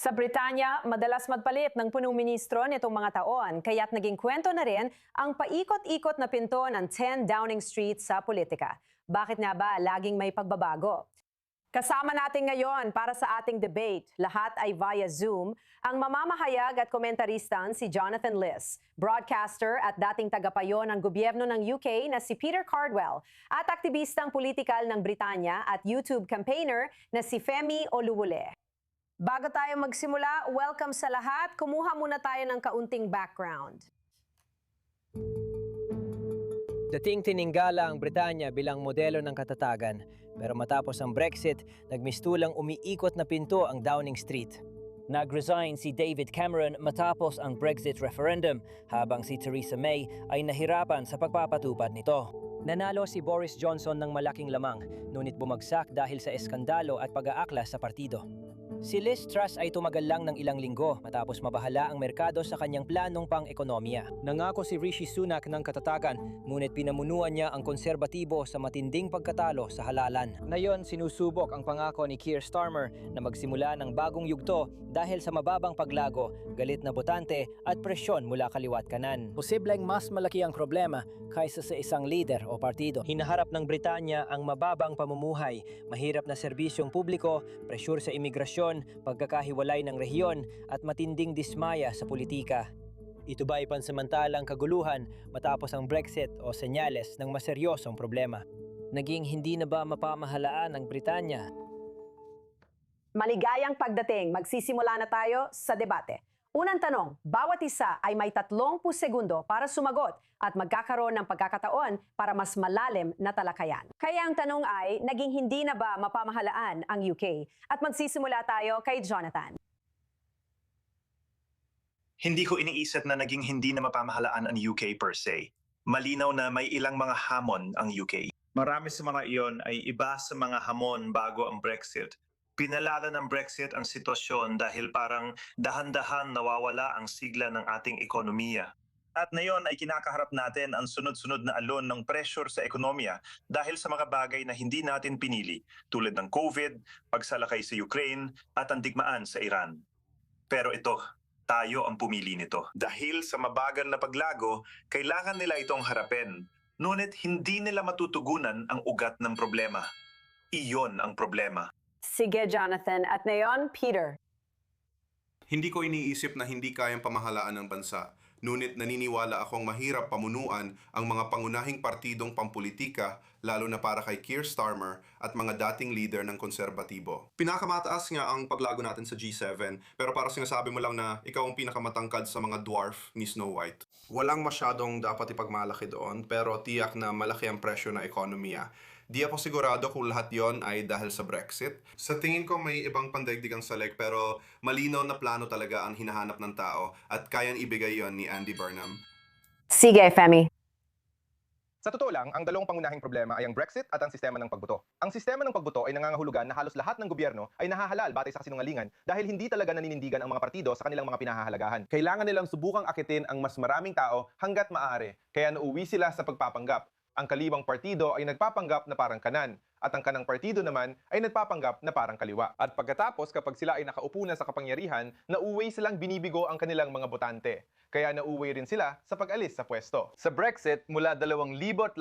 Sa Britanya, madalas magpalit ng punong ministro nitong mga taon, kaya't naging kwento na rin ang paikot-ikot na pinto ng 10 Downing Street sa politika. Bakit nga ba laging may pagbabago? Kasama natin ngayon para sa ating debate, lahat ay via Zoom, ang mamamahayag at komentaristan si Jonathan Liss, broadcaster at dating tagapayo ng gobyerno ng UK na si Peter Cardwell, at aktivistang politikal ng Britanya at YouTube campaigner na si Femi Oluwole. Bago tayo magsimula, welcome sa lahat. Kumuha muna tayo ng kaunting background. Dating tiningala ang Britanya bilang modelo ng katatagan, pero matapos ang Brexit, nagmistulang umiikot na pinto ang Downing Street. Nag-resign si David Cameron matapos ang Brexit referendum, habang si Theresa May ay nahirapan sa pagpapatupad nito. Nanalo si Boris Johnson ng malaking lamang, ngunit bumagsak dahil sa eskandalo at pag-aaklas sa partido. Si Liz Truss ay tumagal lang ng ilang linggo matapos mabahala ang merkado sa kanyang planong pang-ekonomiya. Nangako si Rishi Sunak ng katatagan, ngunit pinamunuan niya ang konserbatibo sa matinding pagkatalo sa halalan. Ngayon, sinusubok ang pangako ni Keir Starmer na magsimula ng bagong yugto dahil sa mababang paglago, galit na botante at presyon mula kaliwat kanan. Posibleng mas malaki ang problema kaysa sa isang lider o partido. Hinaharap ng Britanya ang mababang pamumuhay, mahirap na serbisyong publiko, presyur sa imigrasyon, pagkakahiwalay ng rehiyon at matinding dismaya sa politika. Ito ba ay pansamantalang kaguluhan matapos ang Brexit o senyales ng maseryosong problema? Naging hindi na ba mapamahalaan ng Britanya? Maligayang pagdating, magsisimula na tayo sa debate. Unang tanong, bawat isa ay may 30 segundo para sumagot at magkakaroon ng pagkakataon para mas malalim na talakayan. Kaya ang tanong ay, naging hindi na ba mapamahalaan ang UK? At magsisimula tayo kay Jonathan. Hindi ko iniisip na naging hindi na mapamahalaan ang UK per se. Malinaw na may ilang mga hamon ang UK. Marami sa mga iyon ay iba sa mga hamon bago ang Brexit. Pinalala ng Brexit ang sitwasyon dahil parang dahan-dahan nawawala ang sigla ng ating ekonomiya. At ngayon ay kinakaharap natin ang sunod-sunod na alon ng pressure sa ekonomiya dahil sa mga bagay na hindi natin pinili tulad ng COVID, pagsalakay sa Ukraine at ang digmaan sa Iran. Pero ito, tayo ang pumili nito. Dahil sa mabagal na paglago, kailangan nila itong harapin. Ngunit hindi nila matutugunan ang ugat ng problema. Iyon ang problema. Sige, Jonathan. At ngayon, Peter. Hindi ko iniisip na hindi kayang pamahalaan ng bansa. Ngunit naniniwala akong mahirap pamunuan ang mga pangunahing partidong pampolitika, lalo na para kay Keir Starmer at mga dating leader ng konserbatibo. Pinakamataas nga ang paglago natin sa G7, pero para sinasabi mo lang na ikaw ang pinakamatangkad sa mga dwarf ni Snow White. Walang masyadong dapat ipagmalaki doon, pero tiyak na malaki ang presyo ng ekonomiya. Di ako sigurado kung lahat yon ay dahil sa Brexit. Sa tingin ko may ibang pandaigdigang salik, pero malinaw na plano talaga ang hinahanap ng tao at kayang ibigay yon ni Andy Burnham. Sige, Femi. Sa totoo lang, ang dalawang pangunahing problema ay ang Brexit at ang sistema ng pagboto. Ang sistema ng pagboto ay nangangahulugan na halos lahat ng gobyerno ay nahahalal batay sa kasinungalingan dahil hindi talaga naninindigan ang mga partido sa kanilang mga pinahahalagahan. Kailangan nilang subukang akitin ang mas maraming tao hanggat maaari, kaya nauwi sila sa pagpapanggap. Ang kaliwang partido ay nagpapanggap na parang kanan, at ang kanang partido naman ay nagpapanggap na parang kaliwa. At pagkatapos, kapag sila ay nakaupo na sa kapangyarihan, nauwi silang binibigo ang kanilang mga botante. Kaya nauwi rin sila sa pag-alis sa pwesto. Sa Brexit, mula 2018,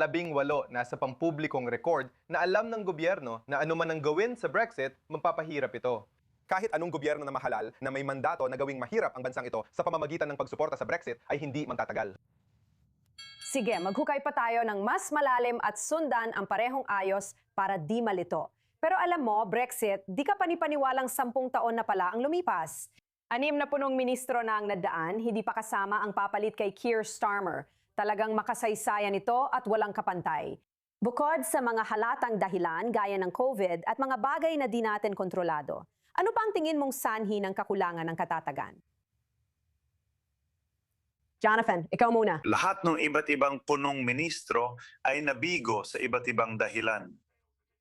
nasa pampublikong record na alam ng gobyerno na anuman ang gawin sa Brexit, magpapahirap ito. Kahit anong gobyerno na mahalal na may mandato na gawing mahirap ang bansang ito sa pamamagitan ng pagsuporta sa Brexit ay hindi magtatagal. Sige, maghukay pa tayo ng mas malalim at sundan ang parehong ayos para di malito. Pero alam mo, Brexit, di ka panipaniwalang 10 taon na pala ang lumipas. 6 na punong ministro na ang nadaan, hindi pa kasama ang papalit kay Keir Starmer. Talagang makasaysayan ito at walang kapantay. Bukod sa mga halatang dahilan gaya ng COVID at mga bagay na di natin kontrolado, ano pa ang tingin mong sanhi ng kakulangan ng katatagan? Jonathan, ikaw muna. Lahat ng iba't ibang punong ministro ay nabigo sa iba't ibang dahilan.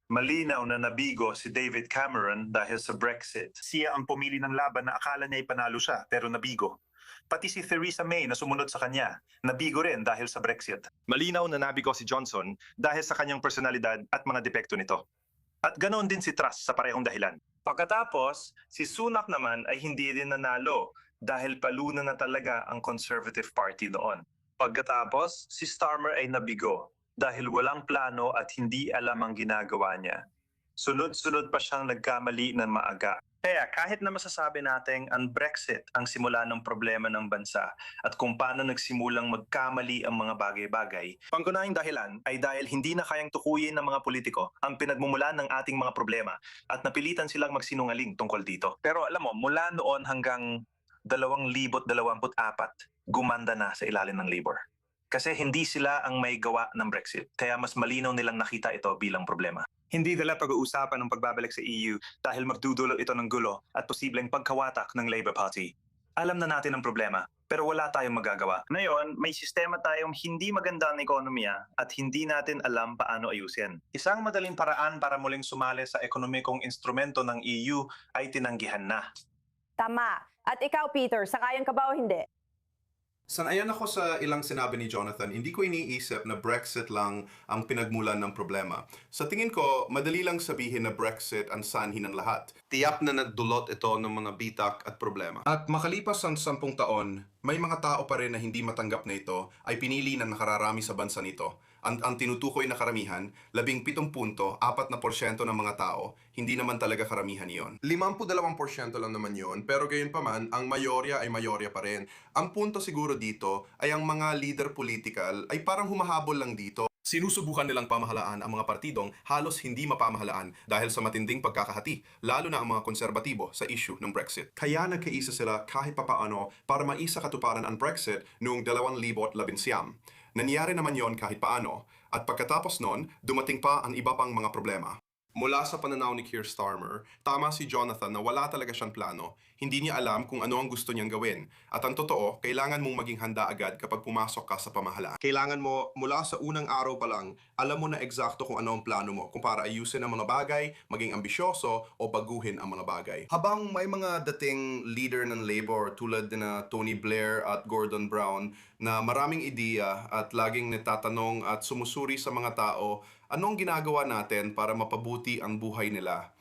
Malinaw na nabigo si David Cameron dahil sa Brexit. Siya ang pumili ng laban na akala niya ipanalo siya pero nabigo. Pati si Theresa May na sumunod sa kanya, nabigo rin dahil sa Brexit. Malinaw na nabigo si Johnson dahil sa kanyang personalidad at mga depekto nito. At ganoon din si Truss sa parehong dahilan. Pagkatapos, si Sunak naman ay hindi rin nanalo dahil paluna na talaga ang Conservative Party noon. Pagkatapos, si Starmer ay nabigo dahil walang plano at hindi alam ang ginagawa niya. Sunod-sunod pa siyang nagkamali ng maaga. Kaya kahit na masasabi natin ang Brexit ang simula ng problema ng bansa at kung paano nagsimulang magkamali ang mga bagay-bagay, pangunahing dahilan ay dahil hindi na kayang tukuyin ng mga politiko ang pinagmumulan ng ating mga problema at napilitan silang magsinungaling tungkol dito. Pero alam mo, mula noon hanggang 2024, gumanda na sa ilalim ng Labour. Kasi hindi sila ang may gawa ng Brexit, kaya mas malinaw nilang nakita ito bilang problema. Hindi nila pag-uusapan ng pagbabalik sa EU dahil magdudulot ito ng gulo at posibleng pagkawatak ng Labour Party. Alam na natin ang problema, pero wala tayong magagawa. Ngayon, may sistema tayong hindi maganda ang ekonomiya at hindi natin alam paano ayusin. Isang madaling paraan para muling sumali sa ekonomikong instrumento ng EU ay tinanggihan na. Tama. At ikaw, Peter, sakayan ka ba o hindi? Sanayan ako sa ilang sinabi ni Jonathan, hindi ko iniisip na Brexit lang ang pinagmulan ng problema. Sa tingin ko, madali lang sabihin na Brexit ang sanhi ng lahat. Tiyak na nagdulot ito ng mga bitak at problema. At makalipas ang 10 taon, may mga tao pa rin na hindi matanggap na ito ay pinili na nakararami sa bansa nito. Ang tinutukoy na karamihan, 17.4% ng mga tao, hindi naman talaga karamihan yon. 52% lang naman yon, pero gayon pa man, ang mayorya ay mayorya pa rin. Ang punto siguro dito ay ang mga leader political ay parang humahabol lang dito. Sinusubukan nilang pamahalaan ang mga partidong halos hindi mapamahalaan dahil sa matinding pagkakahati, lalo na ang mga konserbatibo sa issue ng Brexit. Kaya nagkaisa sila kahit papaano para maisa katuparan ang Brexit noong 2019. Nangyari naman yon kahit paano, at pagkatapos nun, dumating pa ang iba pang mga problema. Mula sa pananaw ni Keir Starmer, tama si Jonathan na wala talaga siyang plano. Hindi niya alam kung ano ang gusto niyang gawin. At ang totoo, kailangan mong maging handa agad kapag pumasok ka sa pamahalaan. Kailangan mo, mula sa unang araw pa lang, alam mo na eksakto kung ano ang plano mo. Kung para ayusin ang mga bagay, maging ambisyoso, o baguhin ang mga bagay. Habang may mga dating leader ng Labour tulad na Tony Blair at Gordon Brown na maraming ideya at laging natatanong at sumusuri sa mga tao, anong ginagawa natin para mapabuti ang buhay nila?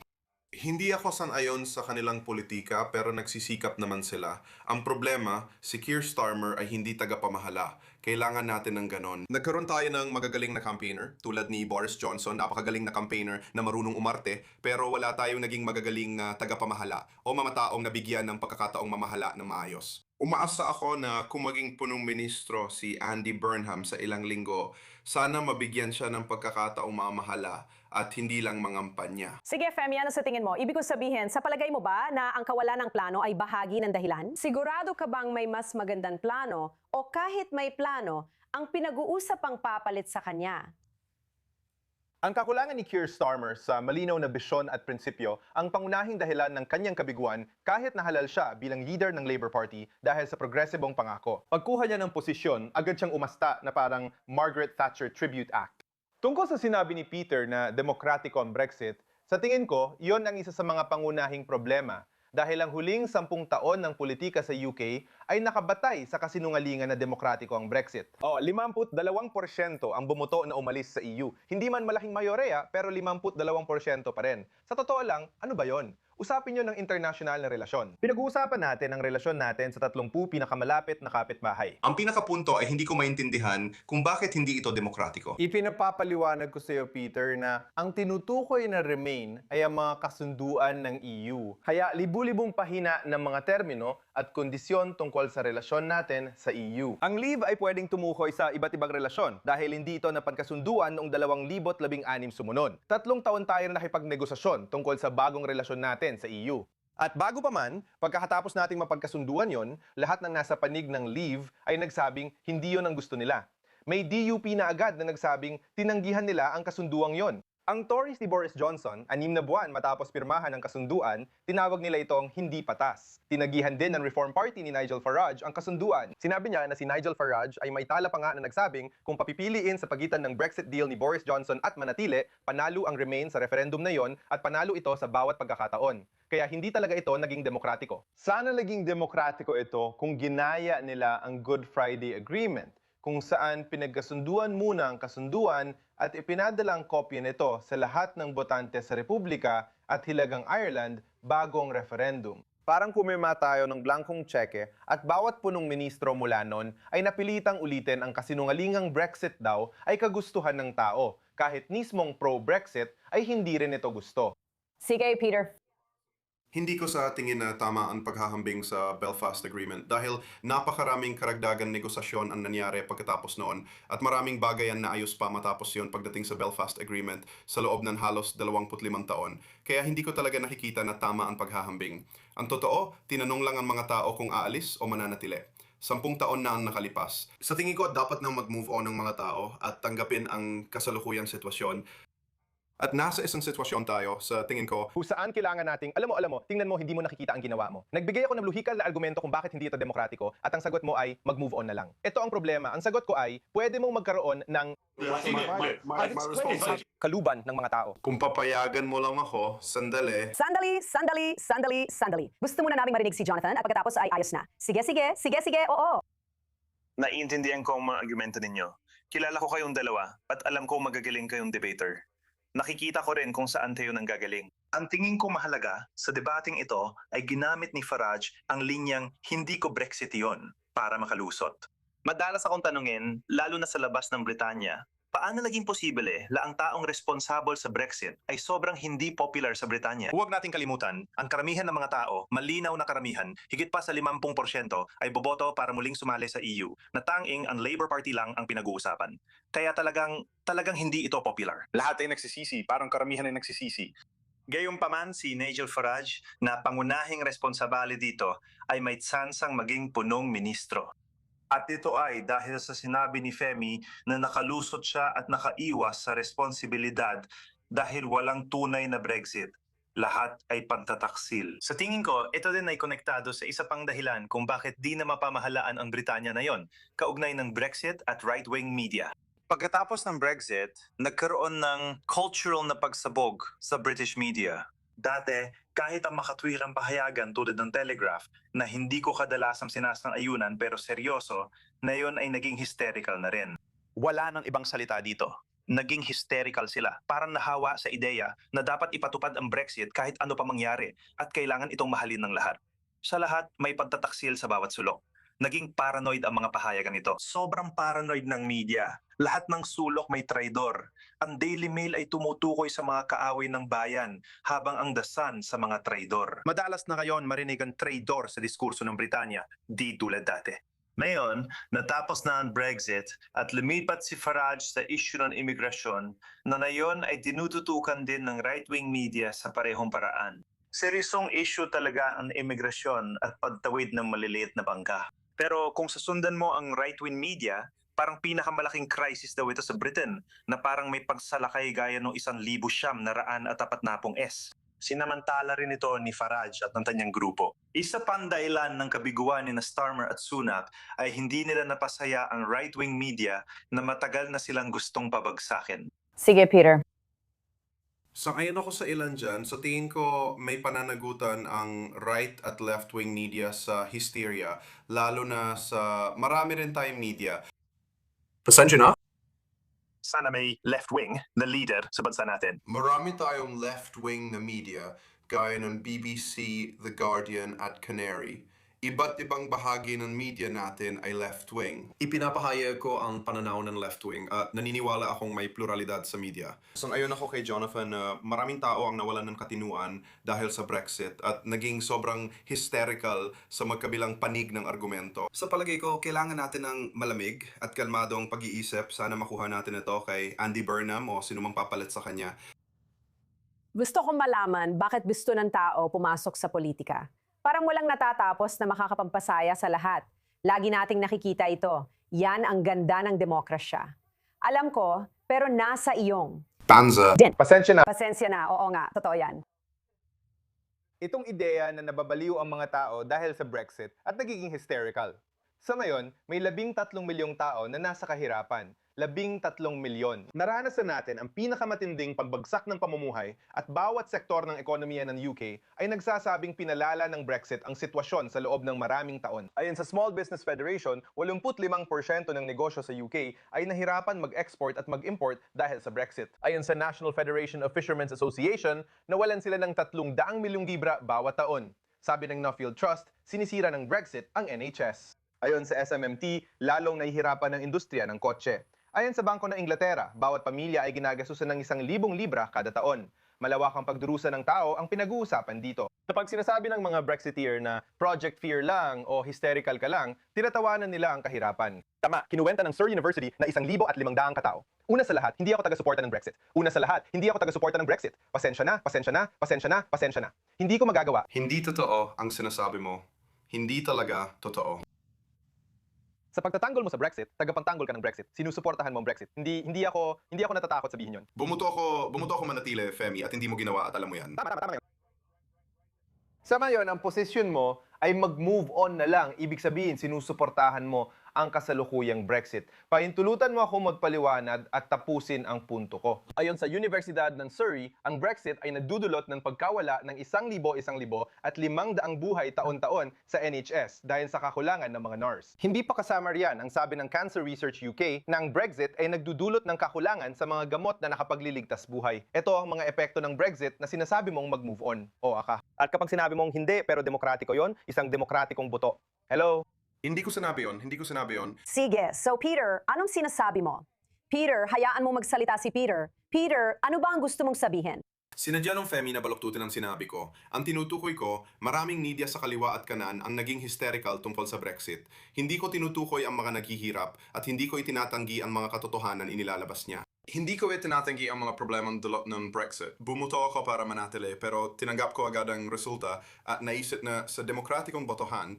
Hindi ako sanayon sa kanilang politika pero nagsisikap naman sila. Ang problema, si Keir Starmer ay hindi tagapamahala. Kailangan natin ng ganon. Nagkaroon tayo ng magagaling na campaigner tulad ni Boris Johnson, napakagaling na campaigner na marunong umarte, pero wala tayong naging magagaling na tagapamahala o mga taong nabigyan ng pagkakataong mamahala ng maayos. Umaasa ako na kung maging punong ministro si Andy Burnham sa ilang linggo, sana mabigyan siya ng pagkakataong mamahala at hindi lang mangampanya. Sige, Femi, ano sa tingin mo? Ibig ko sabihin, sa palagay mo ba na ang kawalan ng plano ay bahagi ng dahilan? Sigurado ka bang may mas magandang plano o kahit may plano, ang pinag-uusap ang papalit sa kanya? Ang kakulangan ni Keir Starmer sa malinaw na bisyon at prinsipyo ang pangunahing dahilan ng kanyang kabiguan kahit nahalal siya bilang leader ng Labour Party dahil sa progresibong pangako. Pagkuha niya ng posisyon, agad siyang umasta na parang Margaret Thatcher Tribute Act. Tungkol sa sinabi ni Peter na demokratiko ang Brexit, sa tingin ko, iyon ang isa sa mga pangunahing problema dahil ang huling 10 taon ng politika sa UK ay nakabatay sa kasinungalingan na demokratiko ang Brexit. 52% ang bumoto na umalis sa EU. Hindi man malaking mayoreya, pero 52% pa rin. Sa totoo lang, ano ba yon? Usapin nyo ng international na relasyon. Pinag-uusapan natin ang relasyon natin sa 30 pinakamalapit na kapitbahay. Ang pinakapunto ay hindi ko maintindihan kung bakit hindi ito demokratiko. Ipinapapaliwanag ko sa iyo, Peter, na ang tinutukoy na Remain ay ang mga kasunduan ng EU. Kaya libu-libong pahina ng mga termino at kondisyon tungkol sa relasyon natin sa EU. Ang leave ay pwedeng tumukoy sa iba't ibang relasyon dahil hindi ito napagkasunduan noong 2016 sumunod. 3 taon tayo na nakipagnegosasyon tungkol sa bagong relasyon natin sa EU. At bago pa man, pagkatapos nating mapagkasunduan yon, lahat ng nasa panig ng leave ay nagsabing hindi yon ang gusto nila. May DUP na agad na nagsabing tinanggihan nila ang kasunduang yon. Ang Tories ni Boris Johnson, 6 na buwan matapos pirmahan ang kasunduan, tinawag nila itong hindi patas. Tinagihan din ng Reform Party ni Nigel Farage ang kasunduan. Sinabi niya na si Nigel Farage ay may tala pa nga na nagsabing kung papipiliin sa pagitan ng Brexit deal ni Boris Johnson at manatili, panalo ang Remain sa referendum na yon at panalo ito sa bawat pagkakataon. Kaya hindi talaga ito naging demokratiko. Sana naging demokratiko ito kung ginaya nila ang Good Friday Agreement. kung saan pinagkasunduan muna ang kasunduan at ipinadala ang kopya nito sa lahat ng botante sa Republika at Hilagang Ireland bago ang referendum. Parang pumirma tayo ng blankong tseke at bawat punong ministro mula nun ay napilitang ulitin ang kasinungalingang Brexit daw ay kagustuhan ng tao, kahit mismong pro-Brexit ay hindi rin ito gusto. Sige, Peter. Hindi ko sa tingin na tama ang paghahambing sa Belfast Agreement dahil napakaraming karagdagan negosasyon ang nangyari pagkatapos noon at maraming bagay ang naayos pa matapos yon pagdating sa Belfast Agreement sa loob ng halos 25 taon. Kaya hindi ko talaga nakikita na tama ang paghahambing. Ang totoo, tinanong lang ang mga tao kung aalis o mananatili. 10 taon na ang nakalipas. Sa tingin ko, dapat nang mag-move on ng mga tao at tanggapin ang kasalukuyang sitwasyon. At nasa isang sitwasyon tayo, sa tingin ko, Kung saan kailangan nating, alam mo, tingnan mo, hindi mo nakikita ang ginawa mo. Nagbigay ako ng luhikal na argumento kung bakit hindi ito demokratiko at ang sagot mo ay mag-move on na lang. Ito ang problema. Ang sagot ko ay, pwede mong magkaroon ng kaluban ng mga tao. kung papayagan mo lang ako, sandali, Sandali. Gusto muna naming marinig si Jonathan at pagkatapos ay ayos na. Sige, oo. Naiintindihan ko ang mga argumento ninyo. Kilala ko kayong dalawa at alam ko magagaling kayong debater. Nakikita ko rin kung saan tayo nanggagaling. Ang tingin ko mahalaga sa debating ito ay ginamit ni Farage ang linyang hindi ko Brexit yon para makalusot. Madalas akong tanungin, lalo na sa labas ng Britanya, paano naging posible na ang taong responsable sa Brexit ay sobrang hindi popular sa Britanya? Huwag nating kalimutan, ang karamihan ng mga tao, malinaw na karamihan, higit pa sa 50% ay boboto para muling sumali sa EU, na tanging ang Labour Party lang ang pinag-uusapan. Kaya talagang hindi ito popular. Lahat ay nagsisisi, parang karamihan ay nagsisisi. Gayunpaman si Nigel Farage na pangunahing responsable dito ay may tsansang maging punong ministro. At ito ay dahil sa sinabi ni Femi na nakalusot siya at nakaiwas sa responsibilidad dahil walang tunay na Brexit. Lahat ay pagtataksil. Sa tingin ko, ito din ay konektado sa isa pang dahilan kung bakit di na mapamahalaan ang Britanya na yon, kaugnay ng Brexit at right-wing media. Pagkatapos ng Brexit, nagkaroon ng cultural na pagsabog sa British media. Dati, kahit ang makatwirang pahayagan tulad ng Telegraph na hindi ko kadalasang sinasang-ayunan pero seryoso, na yon ay naging hysterical na rin. Wala nang ibang salita dito. Naging hysterical sila. Parang nahawa sa ideya na dapat ipatupad ang Brexit kahit ano pa mangyari at kailangan itong mahalin ng lahat. Sa lahat, may pagtataksil sa bawat sulok. Naging paranoid ang mga pahayagan ito. Sobrang paranoid ng media. Lahat ng sulok may traidor. Ang Daily Mail ay tumutukoy sa mga kaaway ng bayan, habang ang The Sun sa mga traidor. Madalas na ngayon marinig ang traidor sa diskurso ng Britanya, di tulad dati. Ngayon, natapos na ang Brexit at lumipat si Farage sa issue ng imigrasyon na ngayon ay tinututukan din ng right-wing media sa parehong paraan. Seryosong issue talaga ang imigrasyon at pagtawid ng maliliit na bangka. Pero kung sasundan mo ang right-wing media, parang pinakamalaking crisis daw ito sa Britain na parang may pagsalakay gaya ng 1,940 S. Sinamantala rin ito ni Farage at ng kanyang grupo. Isa pang dahilan ng kabiguan ni Starmer at Sunak ay hindi nila napasaya ang right-wing media na matagal na silang gustong pabagsakin. Sige, Peter. Sangayon ako sa ilan dyan. Sa tingin ko, may pananagutan ang right at left-wing media sa hysteria, lalo na sa marami rin tayong media. Pasensya na? Sana may left-wing na leader sa bansa natin. Marami tayong left-wing na media, gaya ng BBC, The Guardian at Canary. Iba't ibang bahagi ng media natin ay left-wing. Ipinapahayag ko ang pananaw ng left-wing at naniniwala akong may pluralidad sa media. Sang-ayon ako kay Jonathan na maraming tao ang nawalan ng katinuan dahil sa Brexit at naging sobrang hysterical sa magkabilang panig ng argumento. Sa palagay ko, kailangan natin ng malamig at kalmadong pag-iisip. Sana makuha natin ito kay Andy Burnham o sinumang papalit sa kanya. Gusto kong malaman bakit gusto ng tao pumasok sa politika. Parang walang natatapos na makakapampasaya sa lahat. Lagi nating nakikita ito. Yan ang ganda ng demokrasya. Alam ko, pero nasa iyong. Tanza. Pasensya na. Pasensya na, oo nga, totoo yan. Itong ideya na nababaliw ang mga tao dahil sa Brexit at nagiging hysterical. Sa ngayon, may 13 milyong tao na nasa kahirapan. 13 milyon. Naranasan natin ang pinakamatinding pagbagsak ng pamumuhay at bawat sektor ng ekonomiya ng UK ay nagsasabing pinalala ng Brexit ang sitwasyon sa loob ng maraming taon. Ayon sa Small Business Federation, 85% ng negosyo sa UK ay nahirapan mag-export at mag-import dahil sa Brexit. Ayon sa National Federation of Fishermen's Association, nawalan sila ng 300 milyong libra bawat taon. Sabi ng Nuffield Trust, sinisira ng Brexit ang NHS. Ayon sa SMMT, lalong nahihirapan ng industriya ng kotse. Ayon sa Bangko ng Inglaterra, bawat pamilya ay ginagastusan ng 1,000 libra kada taon. Malawakang pagdurusa ng tao ang pinag-uusapan dito. Kapag sinasabi ng mga Brexiteer na project fear lang o hysterical ka lang, tinatawanan nila ang kahirapan. Tama, kinuwenta ng Surrey University na 1,500 katao. Una sa lahat, hindi ako taga-suporta ng Brexit. Una sa lahat, hindi ako taga-suporta ng Brexit. Pasensya na, pasensya na, pasensya na, pasensya na. Hindi ko magagawa. Hindi totoo ang sinasabi mo. Hindi talaga totoo. Sa pagtatanggol mo sa Brexit, tagapagtanggol ka ng Brexit. Sinusuportahan mo ang Brexit. Hindi ako natatakot sabihin 'yon. Bumuto ako manatili, Femi, at hindi mo ginawa at alam mo yan. Tama yun. Sa ngayon, ang posisyon mo ay mag-move on na lang. Ibig sabihin, sinusuportahan mo ang kasalukuyang Brexit. Pahintulutan mo ako magpaliwanag at tapusin ang punto ko. Ayon sa Universidad ng Surrey, ang Brexit ay nagdudulot ng pagkawala ng 1,000 at 500 buhay taon-taon sa NHS dahil sa kakulangan ng mga nurse. Hindi pa kasama riyan ang sabi ng Cancer Research UK na ang Brexit ay nagdudulot ng kakulangan sa mga gamot na nakapagliligtas buhay. Ito ang mga epekto ng Brexit na sinasabi mong mag-move on. O aka. At kapag sinabi mong hindi pero demokratiko yon, isang demokratikong boto. Hello? Hindi ko sinabi yon. Sige, so Peter, anong sinasabi mo? Peter, hayaan mo magsalita si Peter. Peter, ano ba ang gusto mong sabihin? Sinadya ng Femi na baluktutin ang sinabi ko. Ang tinutukoy ko, maraming media sa kaliwa at kanan ang naging hysterical tungkol sa Brexit. Hindi ko tinutukoy ang mga naghihirap at hindi ko itinatanggi ang mga katotohanan inilalabas niya. Hindi ko itinatanggi ang mga problemang dulot ng Brexit. Bumuto ako para manatili pero tinanggap ko agad ang resulta at naisip na sa demokratikong botohan,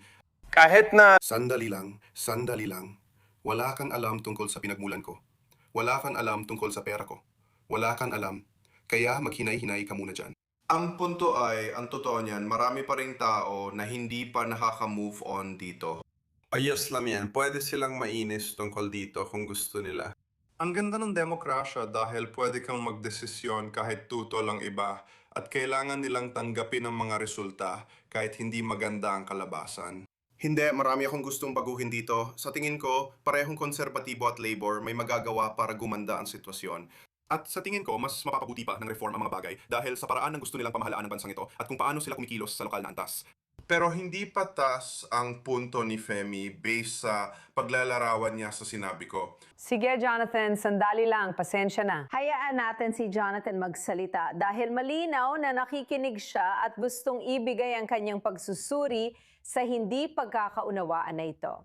Kahit na sandali lang. Wala kang alam tungkol sa pinagmulan ko. Wala kang alam tungkol sa pera ko. Wala kang alam. Kaya maghinay-hinay ka muna dyan. Ang punto ay, ang totoo niyan, marami pa ring tao na hindi pa nakaka-move on dito. Ayos lang yan. Pwede silang mainis tungkol dito kung gusto nila. Ang ganda ng demokrasya dahil pwede kang magdesisyon kahit tuto lang iba at kailangan nilang tanggapin ang mga resulta kahit hindi maganda ang kalabasan. Hindi, marami akong gustong baguhin dito. Sa tingin ko, parehong konserbatibo at labor may magagawa para gumanda ang sitwasyon. At sa tingin ko, mas mapapabuti pa ng reform ang mga bagay dahil sa paraan ng gusto nilang pamahalaan ng bansang ito at kung paano sila kumikilos sa lokal na antas. Pero hindi patas ang punto ni Femi based sa paglalarawan niya sa sinabi ko. Sige, Jonathan, sandali lang, pasensya na. Hayaan natin si Jonathan magsalita dahil malinaw na nakikinig siya at gustong ibigay ang kanyang pagsusuri sa hindi pagkakaunawaan na ito.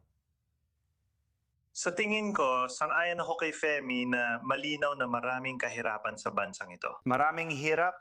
Sa tingin ko, sang-ayon ako kay Femi na malinaw na maraming kahirapan sa bansang ito. Maraming hirap,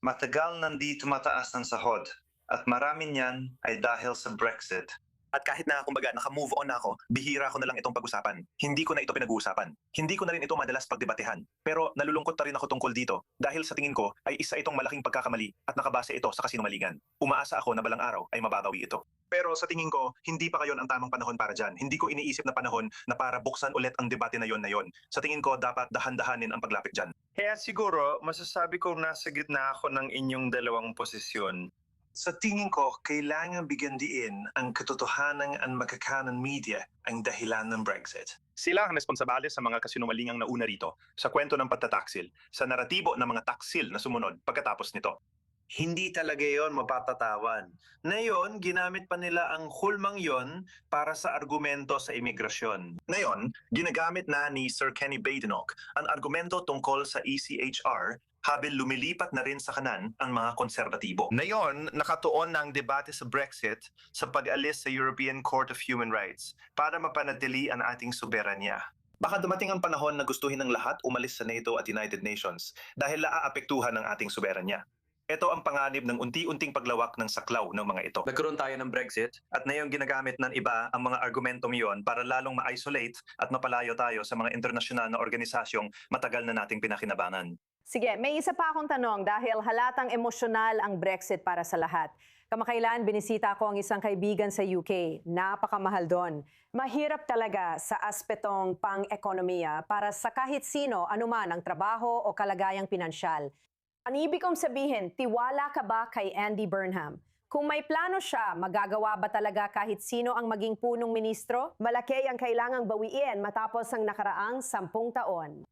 matagal nandito mataas ng sahod, at marami niyan ay dahil sa Brexit. At kahit na kumbaga naka-move on na ako, bihira ko na lang itong pag-usapan. Hindi ko na ito pinag-uusapan. Hindi ko na rin ito madalas pagdebatehan. Pero nalulungkot na rin ako tungkol dito dahil sa tingin ko ay isa itong malaking pagkakamali at nakabase ito sa kasinungalingan. Umaasa ako na balang araw ay mababawi ito. Pero sa tingin ko, hindi pa kayon ang tamang panahon para dyan. Hindi ko iniisip na panahon na para buksan ulit ang debate na yon. Sa tingin ko, dapat dahan-dahanin ang paglapit dyan. Kaya siguro, masasabi ko nasa gitna ako ng inyong dalawang posisyon. Sa tingin ko, kailangan bigyan diin ang katotohanan ang magkakanan media ang dahilan ng Brexit. Sila ang responsable sa mga kasinungalingang nauna rito, sa kwento ng pagtataksil, sa naratibo ng mga taksil na sumunod pagkatapos nito. Hindi talaga yon mapatatawan. Ngayon, ginamit pa nila ang hulmang yon para sa argumento sa imigrasyon. Ngayon, ginagamit na ni Sir Kenny Badenoch ang argumento tungkol sa ECHR habang lumilipat na rin sa kanan ang mga konserbatibo. Ngayon, nakatuon na ang debate sa Brexit sa pag-alis sa European Court of Human Rights para mapanatili ang ating soberanya. Baka dumating ang panahon na gustuhin ng lahat umalis sa NATO at United Nations dahil naaapektuhan ng ating soberanya. Ito ang panganib ng unti-unting paglawak ng saklaw ng mga ito. Nagkaroon tayo ng Brexit at ngayon ginagamit ng iba ang mga argumentong iyon para lalong ma-isolate at mapalayo tayo sa mga internasyonal na organisasyong matagal na nating pinakinabangan. Sige, may isa pa akong tanong dahil halatang emosyonal ang Brexit para sa lahat. Kamakailan, binisita ko ang isang kaibigan sa UK. Napakamahal doon. Mahirap talaga sa aspetong pang-ekonomiya para sa kahit sino anuman ang trabaho o kalagayang pinansyal. Ang ibig kong sabihin, tiwala ka ba kay Andy Burnham? Kung may plano siya, magagawa ba talaga kahit sino ang maging punong ministro? Malaki ang kailangang bawiin matapos ang nakaraang 10 taon.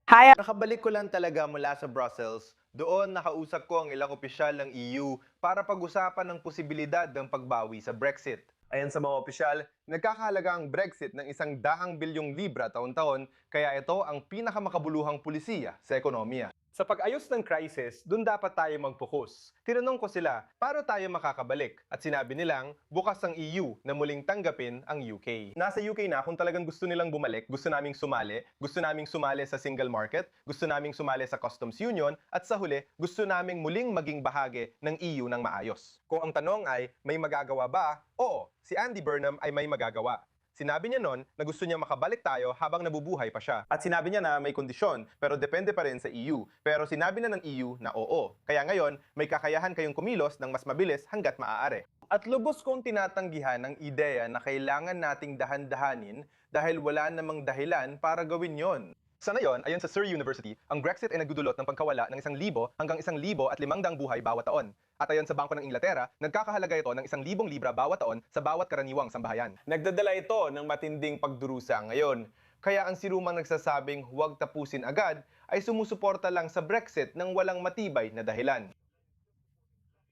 Hi! Nakabalik ko lang talaga mula sa Brussels. Doon nakausap ko ang ilang opisyal ng EU para pag-usapan ng posibilidad ng pagbawi sa Brexit. Ayan sa mga opisyal, nagkakahalaga ang Brexit ng 100 bilyong libra taon-taon, kaya ito ang pinakamakabuluhang pulisiya sa ekonomiya. Sa pag-ayos ng crisis, doon dapat tayo mag-focus. Tinanong ko sila, paano tayo makakabalik? At sinabi nilang, bukas ang EU na muling tanggapin ang UK. Nasa UK na kung talagang gusto nilang bumalik, gusto naming sumali sa single market, gusto naming sumali sa customs union, at sa huli, gusto naming muling maging bahagi ng EU ng maayos. Kung ang tanong ay, may magagawa ba? Oo, si Andy Burnham ay may magagawa. Sinabi niya noon na gusto niya makabalik tayo habang nabubuhay pa siya. At sinabi niya na may kondisyon, pero depende pa rin sa EU. Pero sinabi na ng EU na oo. Kaya ngayon, may kakayahan kayong kumilos ng mas mabilis hanggat maaari. At lubos kong tinatanggihan ang ideya na kailangan nating dahan-dahanin dahil wala namang dahilan para gawin yon. Sa ngayon, ayon sa Surrey University, ang Brexit ay nagdudulot ng pagkawala ng 1,000 hanggang 1,500 buhay bawat taon. At ayon sa Bangko ng Inglaterra, nagkakahalaga ito ng 1,000 libra bawat taon sa bawat karaniwang sambahayan. Nagdadala ito ng matinding pagdurusa ngayon. Kaya ang sirumang nagsasabing huwag tapusin agad ay sumusuporta lang sa Brexit ng walang matibay na dahilan.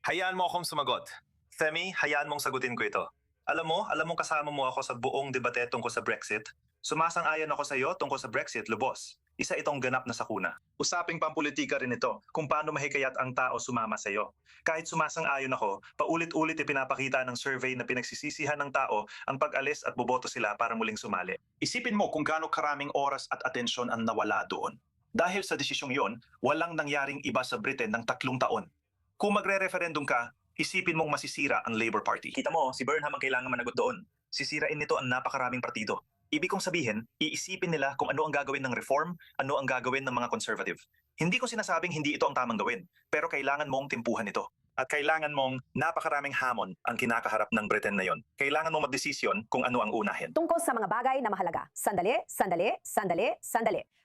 Hayaan mo akong sumagot. Femi, hayaan mong sagutin ko ito. Alam mo kasama mo ako sa buong debate tungkol sa Brexit. Sumasang-ayon ako sa iyo tungkol sa Brexit, lubos. Isa itong ganap na sakuna. Usaping pampolitika rin ito kung paano mahikayat ang tao sumama sa iyo. Kahit sumasang-ayon ako, paulit-ulit ipinapakita ng survey na pinagsisisihan ng tao ang pag-alis at boboto sila para muling sumali. Isipin mo kung gaano karaming oras at atensyon ang nawala doon. Dahil sa desisyong yon, walang nangyaring iba sa Britain ng 3 taon. Kung magre-referendum ka, isipin mong masisira ang Labour Party. Kita mo, si Burnham ang kailangan managot doon. Sisirain nito ang napakaraming partido. Ibig kong sabihin, iisipin nila kung ano ang gagawin ng reform, ano ang gagawin ng mga conservative. Hindi ko sinasabing hindi ito ang tamang gawin, pero kailangan mong timpuhan ito. At kailangan mong napakaraming hamon ang kinakaharap ng Britain na yon. Kailangan mong magdesisyon kung ano ang unahin. Tungkol sa mga bagay na mahalaga. Sandali.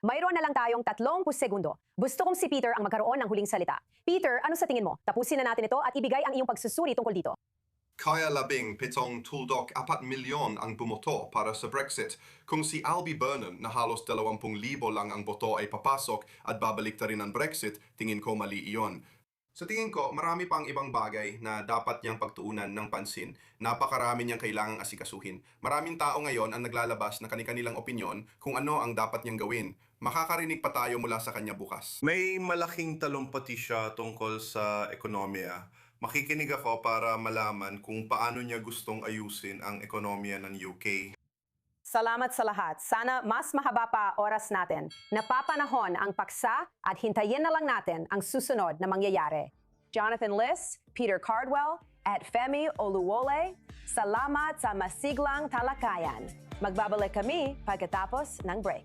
Mayroon na lang tayong 30 segundo. Gusto kong si Peter ang magkaroon ng huling salita. Peter, ano sa tingin mo? Tapusin na natin ito at ibigay ang iyong pagsusuri tungkol dito. Kaya labing 7 tuldok 4 milyon ang bumoto para sa Brexit kung si Albi Burnham na halos 20,000 lang ang boto ay papasok at babalik ta rin ang Brexit, tingin ko mali iyon. Sa tingin ko, marami pang ibang bagay na dapat niyang pagtuunan ng pansin. Napakarami niyang kailangang asikasuhin. Maraming tao ngayon ang naglalabas na kani-kanilang opinyon kung ano ang dapat niyang gawin. Makakarinig pa tayo mula sa kanya bukas. May malaking talumpati siya tungkol sa ekonomiya. Makikinig ako para malaman kung paano niya gustong ayusin ang ekonomiya ng UK. Salamat sa lahat. Sana mas mahaba pa oras natin. Napapanahon ang paksa at hintayin na lang natin ang susunod na mangyayari. Jonathan Liss, Peter Cardwell, at Femi Oluwole, salamat sa masiglang talakayan. Magbabalik kami pagkatapos ng break.